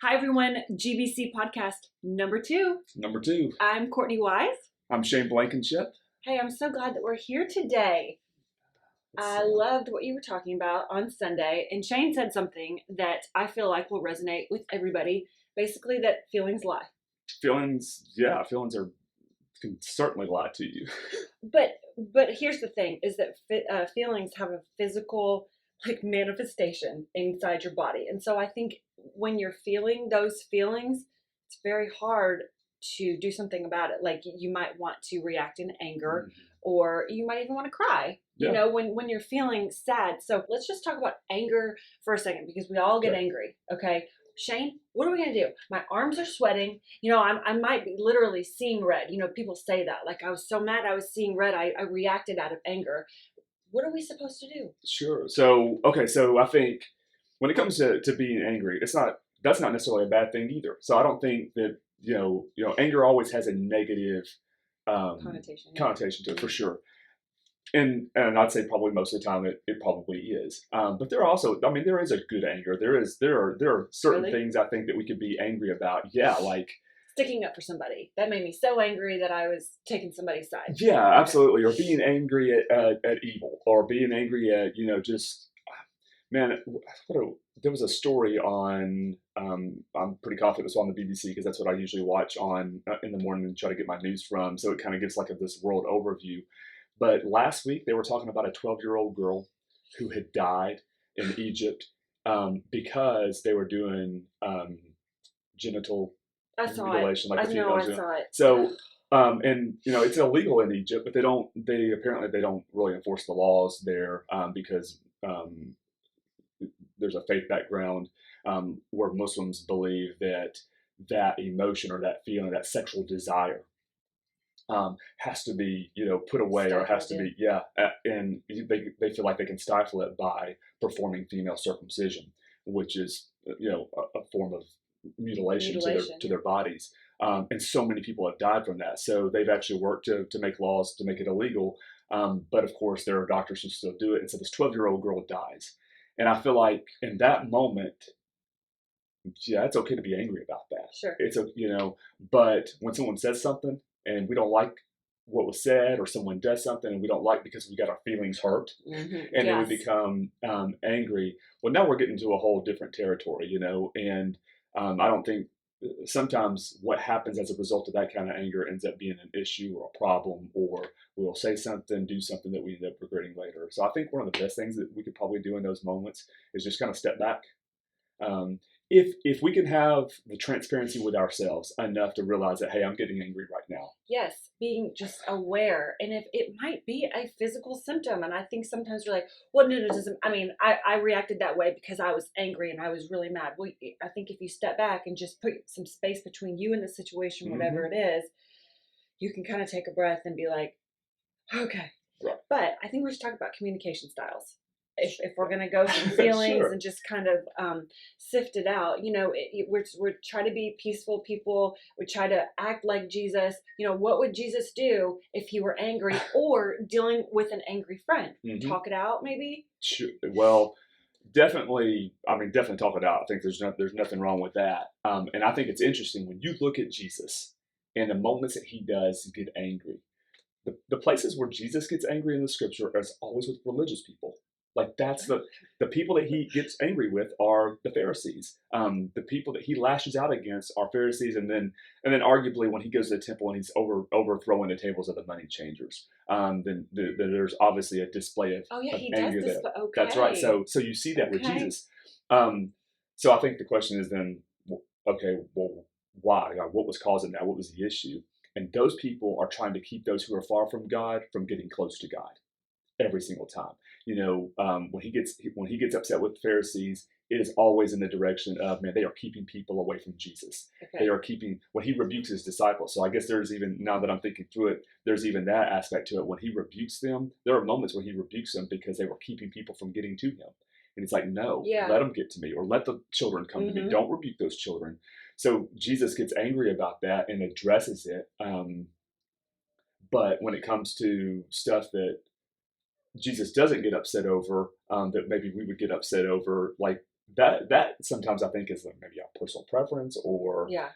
Hi, everyone. GBC podcast number 2. Number 2. I'm Courtney Wise. I'm Shane Blankenship. Hey, I'm so glad that we're here today. I loved what you were talking about on Sunday, and Shane said something that I feel like will resonate with everybody. Basically, that feelings lie. Feelings can certainly lie to you. But here's the thing: is that feelings have a physical manifestation inside your body, and so I think when you're feeling those feelings, it's very hard to do something about it. Like you might want to react in anger, or you might even want to cry. Yeah. You know, when you're feeling sad. So let's just talk about anger for a second, because we all get angry. Okay, Shane, what are we gonna do? My arms are sweating. You know, I might be literally seeing red. You know, people say that. Like, I was so mad, I was seeing red. I reacted out of anger. What are we supposed to do? Sure. So I think when it comes to being angry, that's not necessarily a bad thing either. So I don't think that you know anger always has a negative connotation to it, for sure. And I'd say probably most of the time it probably is. But there are also, I mean, there is a good anger. There are certain things I think that we could be angry about. Yeah, like sticking up for somebody. That made me so angry that I was taking somebody's side. Yeah, absolutely. Or being angry at evil, or being angry at, just, man, there was a story on, I'm pretty confident it was on the BBC, because that's what I usually watch on in the morning and try to get my news from. So it kind of gives like this world overview. But last week they were talking about a 12-year-old girl who had died in Egypt because they were doing genital mutilation, like the females do. So, and it's illegal in Egypt, but they apparently don't really enforce the laws there because there's a faith background where Muslims believe that emotion or that feeling, that sexual desire, has to be put away, or has to be and they feel like they can stifle it by performing female circumcision, which is a form of mutilation to their bodies, and so many people have died from that. So they've actually worked to make laws to make it illegal, but of course there are doctors who still do it. And so this 12-year-old girl dies, and I feel like in that moment, it's okay to be angry about that. Sure. It's but when someone says something and we don't like what was said, or someone does something and we don't like because we got our feelings hurt, and then we become angry, well, now we're getting to a whole different territory, and I don't think sometimes what happens as a result of that kind of anger ends up being an issue or a problem, or we'll say something, do something that we end up regretting later. So I think one of the best things that we could probably do in those moments is just kind of step back. If we can have the transparency with ourselves enough to realize that, hey, I'm getting angry right now. Yes, being just aware. And if it might be a physical symptom, and I think sometimes we're like, well, no, it doesn't. I mean, I reacted that way because I was angry and I was really mad. Well, I think if you step back and just put some space between you and the situation, whatever it is, you can kind of take a breath and be like, okay. Right. But I think we're just talking about communication styles. If we're going to go through feelings and just kind of sift it out, we're trying to be peaceful people. We try to act like Jesus. What would Jesus do if he were angry or dealing with an angry friend? Talk it out, maybe? Sure. Well, definitely talk it out. I think there's nothing wrong with that. And I think it's interesting when you look at Jesus and the moments that he does get angry. The places where Jesus gets angry in the scripture is always with religious people. Like, that's the people that he gets angry with are the Pharisees. The people that he lashes out against are Pharisees, and then arguably when he goes to the temple and he's overthrowing the tables of the money changers, then there's obviously a display of anger there. Okay. That's right. So you see that with Jesus. So I think the question is then, okay, well, why? What was causing that? What was the issue? And those people are trying to keep those who are far from God from getting close to God every single time. When he gets upset with the Pharisees, it is always in the direction of, man, they are keeping people away from Jesus. Okay. They are keeping, when he rebukes his disciples. So I guess there's even, now that I'm thinking through it, there's even that aspect to it. When he rebukes them, there are moments where he rebukes them because they were keeping people from getting to him. And it's like, no, let them get to me, or let the children come to me. Don't rebuke those children. So Jesus gets angry about that and addresses it. But when it comes to stuff that Jesus doesn't get upset over, that maybe we would get upset over, like that sometimes I think is like maybe a personal preference, or Yeah.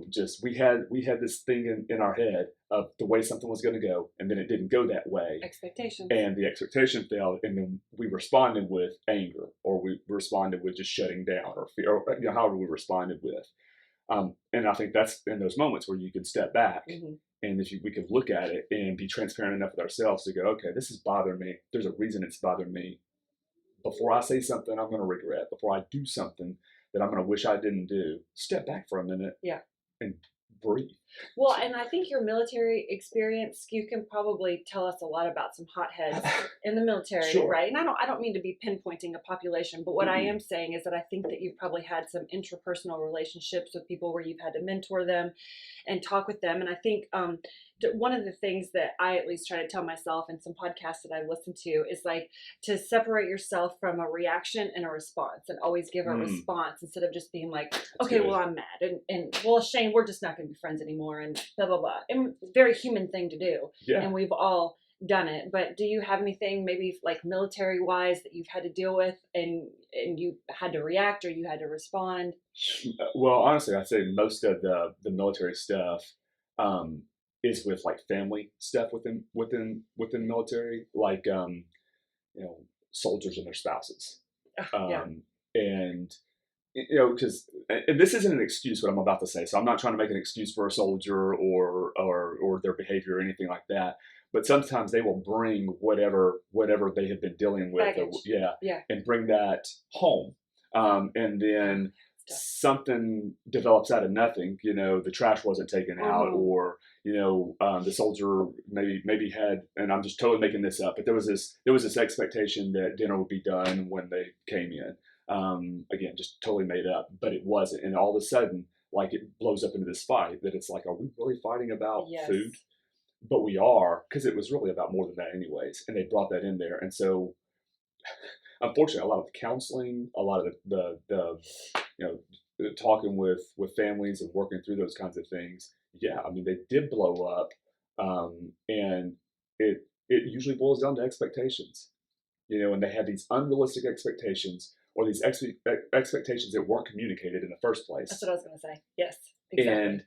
just we had this thing in our head of the way something was going to go, and then it didn't go that way, Expectations. and the expectation failed, and then we responded with anger, or we responded with just shutting down, or fear, or however we responded with. And I think that's in those moments where you can step back, Mm-hmm. and if we could look at it and be transparent enough with ourselves to go, okay, this is bothering me. There's a reason it's bothering me. Before I say something I'm going to regret, before I do something that I'm going to wish I didn't do, step back for a minute, Yeah. and breathe. Well, and I think your military experience, you can probably tell us a lot about some hotheads in the military, Sure. right? And I don't mean to be pinpointing a population, but what I Mm-mm. am saying is that I think that you've probably had some interpersonal relationships with people where you've had to mentor them and talk with them. And I think one of the things that I at least try to tell myself in some podcasts that I've listened to is like to separate yourself from a reaction and a response, and always give a response instead of just being like, okay, well, I'm mad, and well, Shane, we're just not going to be friends anymore, and blah blah blah. And very human thing to do, Yeah. and we've all done it. But do you have anything maybe like military wise that you've had to deal with, and you had to react or you had to respond? Well, honestly, I'd say most of the military stuff is with like family stuff within military, like soldiers and their spouses, Yeah. and because and this isn't an excuse what I'm about to say, so I'm not trying to make an excuse for a soldier or their behavior or anything like that. But sometimes they will bring whatever they have been dealing with, Yeah. and bring that home, and then something develops out of nothing. The trash wasn't taken out, or the soldier maybe had, and I'm just totally making this up, but there was this expectation that dinner would be done when they came in. Again, just totally made up, but it wasn't. And all of a sudden, like, it blows up into this fight that it's like, are we really fighting about food? But we are, because it was really about more than that anyways. And they brought that in there. And so, unfortunately, a lot of the counseling, a lot of the talking with families and working through those kinds of things. Yeah, I mean, they did blow up. And it usually boils down to expectations, and they had these unrealistic expectations, or these expectations that weren't communicated in the first place. That's what I was going to say. Yes, exactly. And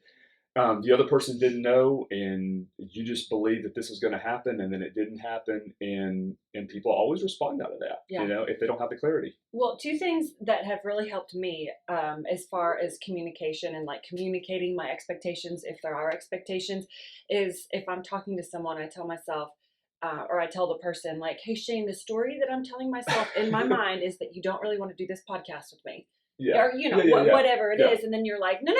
the other person didn't know, and you just believed that this was going to happen, and then it didn't happen, and people always respond out of that, if they don't have the clarity. Well, two things that have really helped me as far as communication and like communicating my expectations, if there are expectations, is if I'm talking to someone, I tell myself, or I tell the person, like, hey, Shane, the story that I'm telling myself in my mind is that you don't really want to do this podcast with me. Yeah. Or, whatever it is. And then you're like, no,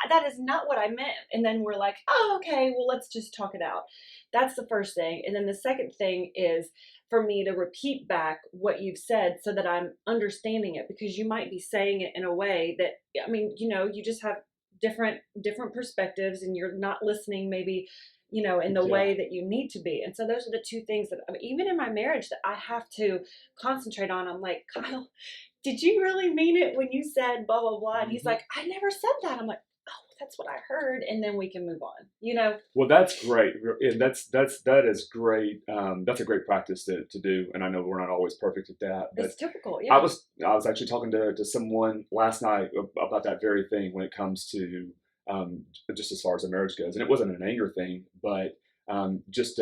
that is not what I meant. And then we're like, oh, okay, well, let's just talk it out. That's the first thing. And then the second thing is for me to repeat back what you've said so that I'm understanding it, because you might be saying it in a way that, I mean, you just have different perspectives, and you're not listening maybe in the way that you need to be. And so those are the two things that, I mean, even in my marriage, that I have to concentrate on. I'm like, Kyle, did you really mean it when you said blah, blah, blah? And he's like, I never said that. I'm like, oh, that's what I heard. And then we can move on, Well, that's great. And that is great. That's a great practice to do. And I know we're not always perfect at that, but it's difficult. Yeah. I was actually talking to someone last night about that very thing when it comes to, just as far as the marriage goes. And it wasn't an anger thing, but just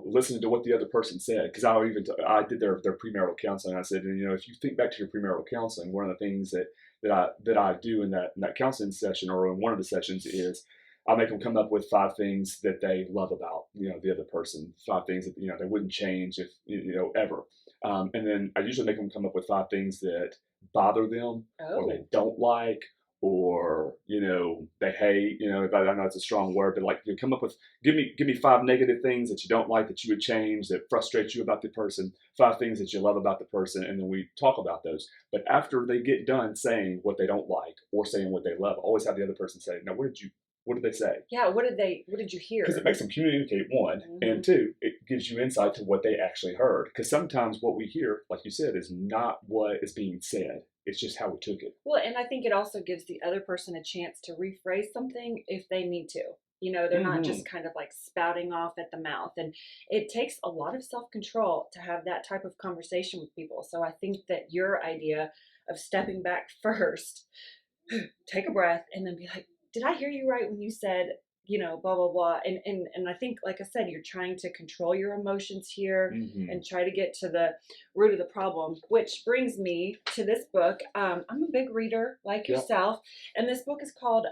listening to what the other person said, because I did their premarital counseling. I said, if you think back to your premarital counseling, one of the things that I do in that counseling session, or in one of the sessions, is I make them come up with 5 things that they love about the other person, 5 things that they wouldn't change if ever, and then I usually make them come up with 5 things that bother them, or they don't like, or they hate. I know it's a strong word, but like, come up with, give me 5 negative things that you don't like, that you would change, that frustrate you about the person, 5 things that you love about the person, and then we talk about those. But after they get done saying what they don't like or saying what they love, always have the other person say, now, what did they say? Yeah, what did you hear? Because it makes them communicate, one, and 2, it gives you insight to what they actually heard. Because sometimes what we hear, like you said, is not what is being said. It's just how we took it. Well, and I think it also gives the other person a chance to rephrase something if they need to. They're not Hmm. just kind of like spouting off at the mouth. And it takes a lot of self control to have that type of conversation with people. So I think that your idea of stepping back first, take a breath, and then be like, did I hear you right when you said, blah blah blah, and I think, like I said, you're trying to control your emotions here Hmm. and try to get to the root of the problem, which brings me to this book. I'm a big reader like Yep. yourself, and this book is called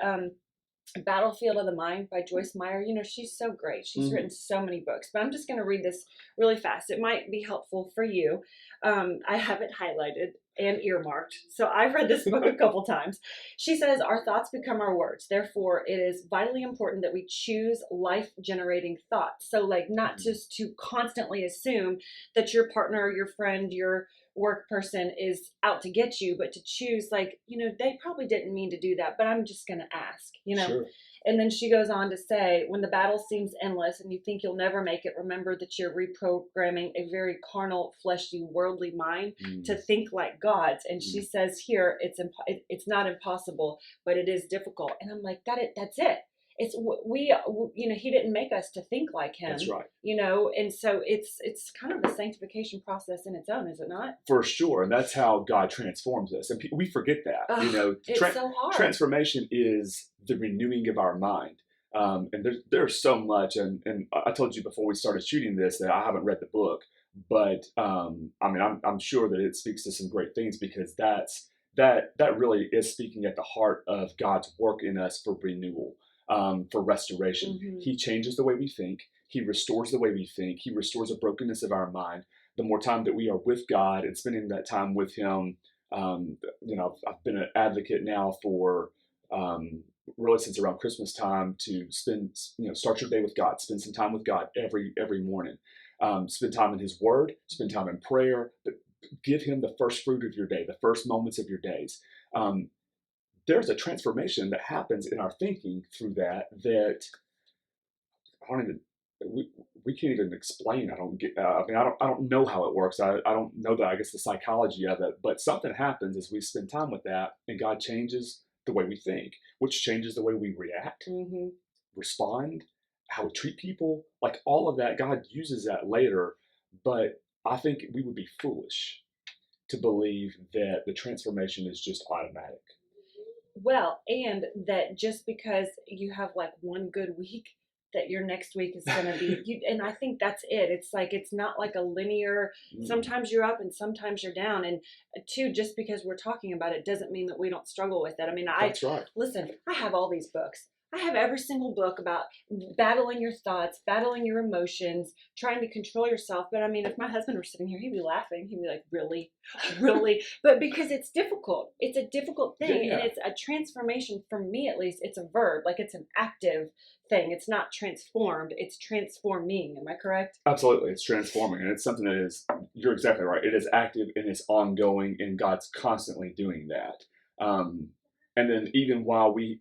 Battlefield of the Mind by Joyce Meyer. She's so great. She's Hmm. written so many books, but I'm just going to read this really fast. It might be helpful for you. I have it highlighted and earmarked. So I've read this book a couple times. She says, our thoughts become our words. Therefore, it is vitally important that we choose life generating thoughts. So, like, not just to constantly assume that your partner, your friend, your work person is out to get you, but to choose, like, they probably didn't mean to do that, but I'm just going to ask. Sure. And then she goes on to say, when the battle seems endless and you think you'll never make it, remember that you're reprogramming a very carnal, fleshy, worldly mind to Mm. think like God's. And she Mm. says here, it's not impossible, but it is difficult. And I'm like, that's it. It's we, he didn't make us to think like That's him, right. and so it's kind of a sanctification process in its own, is it not? For sure, and that's how God transforms us, and we forget that. Ugh, it's so hard. Transformation is the renewing of our mind, and there's so much. And I told you before we started shooting this that I haven't read the book, but I mean, I'm sure that it speaks to some great things, because that really is speaking at the heart of God's work in us for renewal, for restoration. Hmm. He changes the way we think. He restores the way we think. He restores the brokenness of our mind. The more time that we are with God and spending that time with Him, I've been an advocate now for really since around Christmas time to spend, start your day with God, spend some time with God every morning, spend time in His Word, spend time in prayer, but give Him the first fruit of your day, the first moments of your days. Um, there's a transformation that happens in our thinking through that I don't even we can't even explain. I don't get. I mean, I don't know how it works. I don't know I guess the psychology of it. But something happens as we spend time with that, and God changes the way we think, which changes the way we react, Hmm. respond, how we treat people. Like all of that, God uses that later. But I think we would be foolish to believe that the transformation is just automatic. Well, and that just because you have like one good week, that your next week is going to be you. And I think that's it. It's like, it's not like a linear, Mm, sometimes you're up and sometimes you're down. And two, just because we're talking about it doesn't mean that we don't struggle with it. I mean, that's right. listen, I have all these books. I have every single book about battling your thoughts, battling your emotions, trying to control yourself. But I mean, if my husband were sitting here, he'd be laughing. He'd be like, really? Really? But because it's difficult. It's a difficult Yeah, thing. And yeah. it's a transformation, for me at least. It's a verb, like it's an active thing. It's not transformed, it's transforming. Am I correct? Absolutely, it's transforming, and it's something that is. You're exactly right. It is active and it's ongoing, and God's constantly doing that. Um, and then even while you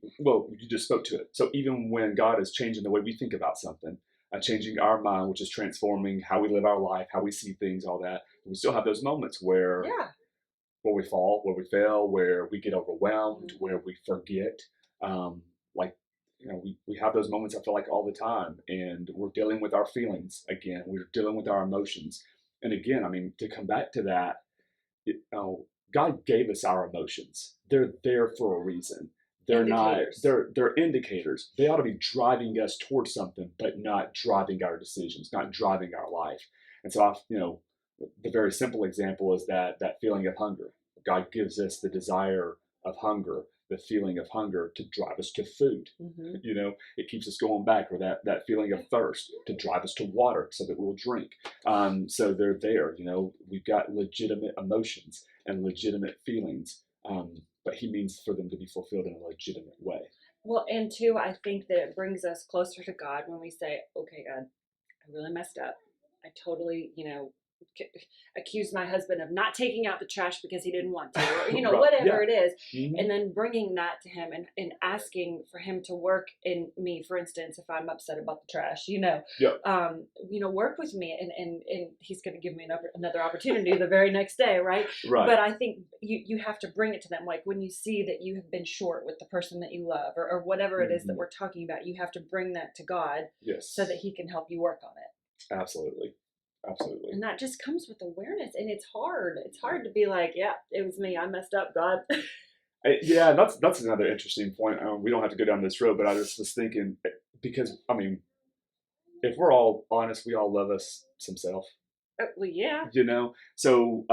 just spoke to it. So even when God is changing the way we think about something, changing our mind, which is transforming how we live our life, how we see things, all that, we still have those moments Yeah. where we fall, where we fail, where we get overwhelmed, Hmm. where we forget. Like, we have those moments, I feel like, all the time. And we're dealing with our feelings again. We're dealing with our emotions. And again, I mean, to come back to that, God gave us our emotions. They're there for a reason. They're not, Indicators. they're indicators. They ought to be driving us towards something, but not driving our decisions, not driving our life. And so the very simple example is that feeling of hunger. God gives us the desire of hunger, the feeling of hunger to drive us to food. Hmm. It keeps us going back, or that feeling of thirst to drive us to water so that we'll drink. So they're there. We've got legitimate emotions and legitimate feelings, but He means for them to be fulfilled in a legitimate way. Well, and two, I think that it brings us closer to God when we say, okay, God, I really messed up. I totally, accused my husband of not taking out the trash because he didn't want to, or Right. whatever Yeah. it is, Mhm. and then bringing that to him and asking for him to work in me, for instance, if I'm upset about the trash, Yeah. work with me, and he's going to give me another opportunity the very next day, right? Right. But I think you have to bring it to them, like when you see that you have been short with the person that you love, or whatever it is that Mhm. we're talking about, you have to bring that to God Yes. so that he can help you work on it. Absolutely. Absolutely. And that just comes with awareness, and it's hard. It's hard to be like, yeah, it was me. I messed up, God. Yeah, that's another interesting point. We don't have to go down this road, but I just was thinking, because I mean, if we're all honest, we all love us some self. Well, yeah. So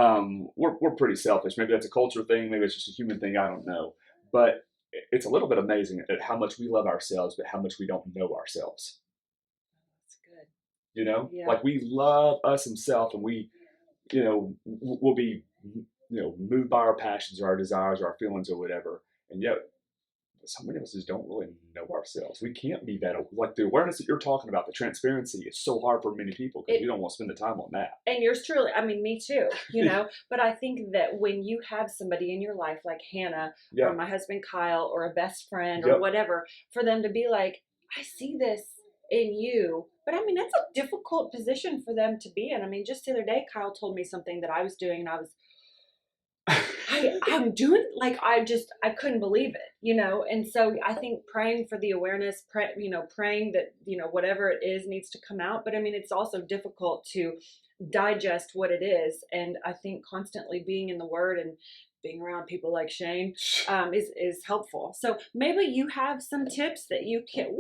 we're pretty selfish. Maybe that's a culture thing. Maybe it's just a human thing. I don't know. But it's a little bit amazing at how much we love ourselves, but how much we don't know ourselves. That's good. Yeah. Like we love us himself, and we'll be, moved by our passions or our desires or our feelings or whatever. And yet, so many of us just don't really know ourselves. We can't be that. Like the awareness that you're talking about, the transparency is so hard for many people because we don't want to spend the time on that. And yours truly, I mean, me too, but I think that when you have somebody in your life like Hannah, Yeah. or my husband Kyle, or a best friend, or Yep. whatever, for them to be like, I see this in you. But I mean, that's a difficult position for them to be in. I mean, just the other day, Kyle told me something that I was doing, and I'm doing, like, I couldn't believe it, and so I think praying for the awareness, praying that, whatever it is needs to come out. But I mean, it's also difficult to digest what it is. And I think constantly being in the Word and being around people like Shane is helpful. So maybe you have some tips that you can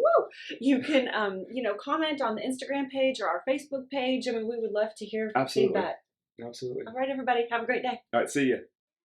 comment on the Instagram page or our Facebook page. I mean, we would love to hear Absolutely. feedback. Absolutely. All right, everybody, have a great day. All right, see you.